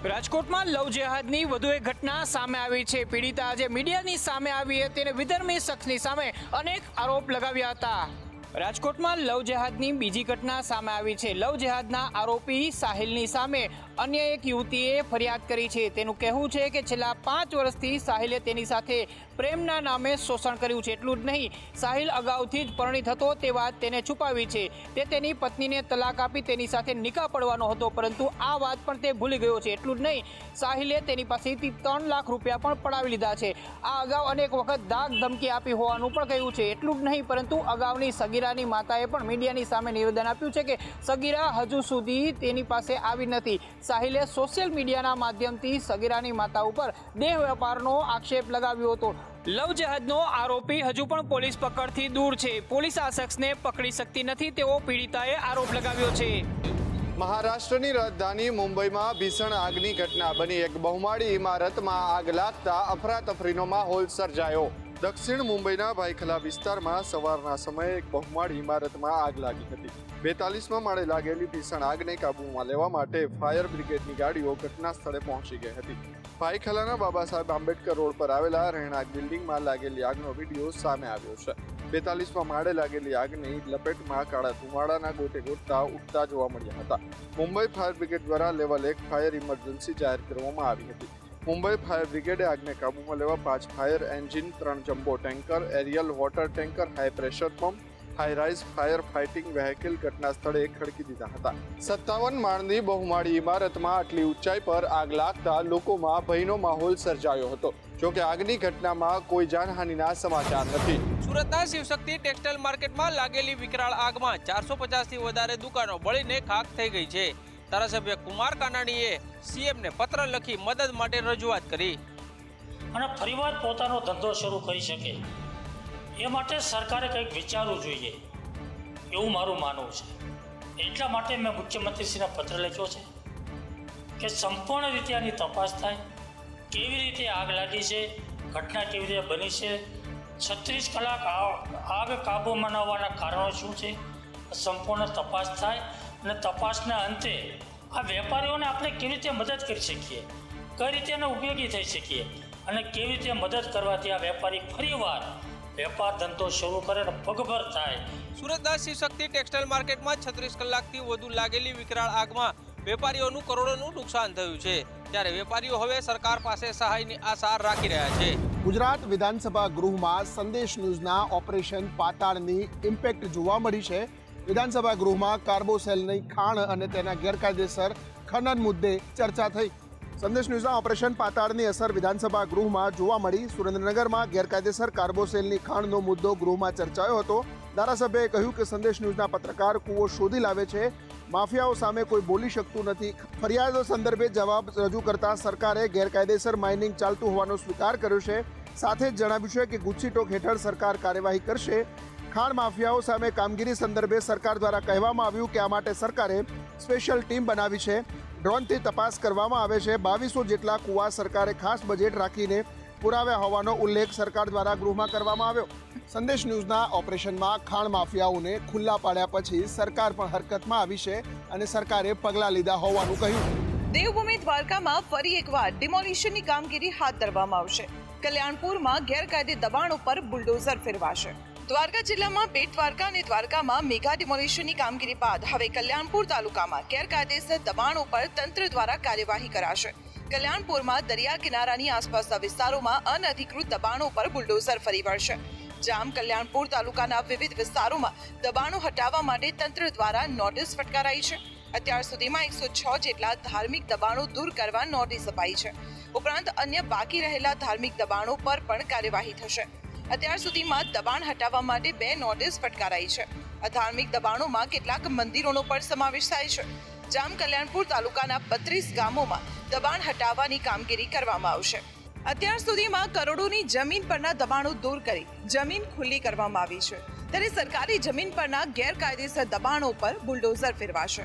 રાજકોટમાં લવ જેહાદની વધુ એક ઘટના સામે આવી છે। પીડિતા આજે મીડિયાની સામે આવી હતી અને વિધર્મી શખ્સની સામે અનેક આરોપ લગાવ્યા હતા। રાજકોટમાં લવ જેહાદની બીજી ઘટના સામે આવી છે। લવ જેહાદના આરોપી સાહિલની સામે અન્ય એક યુવતીએ ફરિયાદ કરી છે। તેનું કહેવું છે કે છેલ્લા 5 વર્ષથી સાહિલે તેની સાથે પ્રેમના નામે શોષણ કર્યું છે। એટલું જ નહીં, સાહિલ અગાઉથી જ પરિણીત હતો તે વાત તેને છુપાવી છે। તે તેની પત્નીને તલાક આપી તેની સાથે નિકાહ પડવાનો હતો, પરંતુ આ વાત પણ તે ભૂલી ગયો છે। એટલું જ નહીં, સાહિલે તેની પાસેથી 3 લાખ રૂપિયા પણ પડાવી લીધા છે। આ અગાઉ અનેક વખત ધાક ધમકી આપી હોવાનું પણ કહ્યું છે। એટલું જ નહીં, પરંતુ અગાઉની સગીરાની માતાએ પણ મીડિયાની સામે નિવેદન આપ્યું છે કે સગીરા હજુ સુધી તેની પાસે આવી નથી। સાહિલે સોશિયલ મીડિયાના માધ્યમથી સગીરાની માતા ઉપર દેહ વેપારનો આક્ષેપ લગાવ્યો હતો। લવ જેહાદનો આરોપી હજુ પણ પોલીસ પકડથી દૂર છે। પોલીસ આ શખ્સને પકડી શકતી નથી તેવો પીડિતાએ આરોપ લગાવ્યો છે। મહારાષ્ટ્રની રાજધાની મુંબઈમાં ભીષણ આગની ઘટના બની। એક બહુમાળી ઇમારતમાં આગ લાગતા અફરાતફરીનો માહોલ સર્જાયો। દક્ષિણ મુંબઈના ભાઈખલા વિસ્તારમાં સવારના સમયે એક બહુમાળી ઇમારતમાં આગ લાગી હતી। 42મા માળે લાગેલી ભીષણ આગને કાબૂમાં લેવા માટે ફાયર બ્રિગેડની ગાડીઓ ઘટના સ્થળે પહોંચી ગઈ હતી। ભાઈખલાના બાબા સાહેબ આંબેડકર રોડ પર આવેલા રહેણાંક બિલ્ડિંગમાં લાગેલી આગનો વિડીયો સામે આવ્યો છે। 42મા માળે લાગેલી આગની લપેટમાં કાળા ધુમાડાના ગોટે ગોટતા ઉઠતા જોવા મળ્યા હતા। મુંબઈ ફાયર બ્રિગેડ દ્વારા લેવલ 1 ફાયર ઇમરજન્સી જાહેર કરવામાં આવી હતી। મુંબઈ ફાયર બ્રિગેડે આગને કાબૂમાં લેવા 5 fire engine, 3 jumbo tanker, aerial water tanker, high pressure pump, high rise fire fighting vehicle ઘટના સ્થળે ખડકી દીધા હતા। 57 માળની બહુમાળી ઇમારતમાં આટલી ઊંચાઈ પર આગ લાગતા લોકોમાં ભયનો માહોલ સર્જાયો હતો। જોકે આગની ઘટનામાં કોઈ જાનહાનિના સમાચાર નથી। સુરતના શિવશક્તિ ટેક્સટાઇલ માર્કેટમાં લાગેલી વિકરાળ આગમાં 450થી વધારે દુકાનો બળીને ખાખ થઈ ગઈ છે। ધારાસભ્ય કુમાર કાનાણીએ સીએમને પત્ર લખી મદદ માટે રજૂઆત કરી અને ફરીવાર પોતાનો ધંધો શરૂ કરી શકે એ માટે સરકારે કંઈક વિચારવું જોઈએ એવું મારું માનવું છે। એટલા માટે મેં મુખ્યમંત્રીશ્રીને પત્ર લખ્યો છે કે સંપૂર્ણ રીતે આની તપાસ થાય। કેવી રીતે આગ લાગી છે, ઘટના કેવી રીતે બની છે, 36 કલાક આગ કાબૂમાં આવવાના કારણો શું છે, સંપૂર્ણ તપાસ થાય અને તપાસના અંતે આ વેપારીઓને આપણે કેવી રીતે મદદ કરી શકીએ, કઈ રીતે એને ઉપયોગી થઈ શકીએ અને કેવી રીતે મદદ કરવાથી આ વેપારી ફરીવાર વેપાર ધંધો શરૂ કરે અને પગભર થાય। સુરતના શિવશક્તિ ટેક્સટાઇલ માર્કેટમાં 36 કલાકથી વધુ લાગેલી વિકરાળ આગમાં વેપારીઓનું કરોડોનું નુકસાન થયું છે, ત્યારે વેપારીઓ હવે સરકાર પાસે સહાયની આશા રાખી રહ્યા છે। ગુજરાત વિધાનસભા ગૃહમાં સંદેશ ન્યૂઝના ઓપરેશન પાતાળની ઇમ્પેક્ટ જોવા મળી છે। વિધાનસભા ગૃહમાં કાર્બોસેલની ખાણ અને તેના ગેરકાયદેસર ખનન મુદ્દે ચર્ચા થઈ। સંદેશ ન્યૂઝના ઓપરેશન પાતાળની અસર વિધાનસભા ગૃહમાં જોવા મળી। સુરેન્દ્રનગરમાં ગેરકાયદેસર કાર્બોસેલની ખાણનો મુદ્દો ગૃહમાં ચર્ચાયો હતો। ધારાસભ્યએ કહ્યું કે સંદેશ ન્યૂઝના પત્રકાર કૂવો શોધી લાવે છે, માફિયાઓ સામે કોઈ બોલી શકતું નથી। ફરિયાદો સંદર્ભે જવાબ રજૂ કરતા સરકારે ગેરકાયદેસર માઇનિંગ ચાલતું હોવાનો સ્વીકાર કર્યો છે। સાથે જ જણાવ્યું છે કે ગુજસીટોક હેઠળ સરકાર કાર્યવાહી કરશે। ખાણ માફિયાઓ સામે કામગીરી સંદર્ભે સરકાર દ્વારા કહેવામાં આવ્યું કે આ માટે સરકારે સ્પેશિયલ ટીમ બનાવી છે। ડ્રોનથી તપાસ કરવામાં આવે છે। 2200 જેટલા કૂવા સરકારે ખાસ બજેટ રાખીને પુરાવ્યા હોવાનો ઉલ્લેખ સરકાર દ્વારા ગૃહમાં કરવામાં આવ્યો। સંદેશ ન્યૂઝના ઓપરેશનમાં ખાણ માફિયાઓને ખુલ્લા પાડ્યા પછી સરકાર પણ હરકતમાં આવી છે અને સરકારે પગલાં લીધા હોવાનું કહ્યું। દેવભૂમિ દ્વારકામાં ફરી એકવાર ડિમોલિશનની કામગીરી હાથ ધરવામાં આવશે। કલ્યાણપુરમાં ગેરકાયદે દબાણ ઉપર બુલડોઝર ફેરવાશે। દ્વારકા જિલ્લામાં બેટ દ્વારકા અને દ્વારકામાં મેગા ડિમોલિશનની કામગીરી બાદ હવે કલ્યાણપુર તાલુકામાં ગેરકાયદેસર દબાણ ઉપર તંત્ર દ્વારા કાર્યવાહી કરાશે। કલ્યાણપુરમાં દરિયા કિનારાની આસપાસના વિસ્તારોમાં અનધિકૃત દબાણો પર બુલડોઝર ફરી વળશે। જામ કલ્યાણપુર તાલુકાના વિવિધ વિસ્તારોમાં દબાણો હટાવવા માટે તંત્ર દ્વારા નોટિસ ફટકારાઈ છે। અત્યાર સુધીમાં 106 જેટલા ધાર્મિક દબાણો દૂર કરવા નોટિસ અપાઈ છે। ઉપરાંત અન્ય બાકી રહેલા ધાર્મિક દબાણો પર પણ કાર્યવાહી થશે। અત્યાર સુધીમાં દબાણ હટાવવા માટે 2 નોટિસ ફટકારાઈ છે। આ ધાર્મિક દબાણોમાં કેટલાક મંદિરોનો પણ સમાવેશ થાય છે। જામ કલ્યાણપુર તાલુકાના 32 ગામોમાં દબાણ હટાવવાની કામગીરી કરવામાં આવશે। અત્યાર સુધીમાં કરોડોની જમીન પરના દબાણો દૂર કરી જમીન ખુલ્લી કરવામાં આવી છે, ત્યારે સરકારી જમીન પરના ગેરકાયદેસર દબાણો પર બુલડોઝર ફેરવાશે।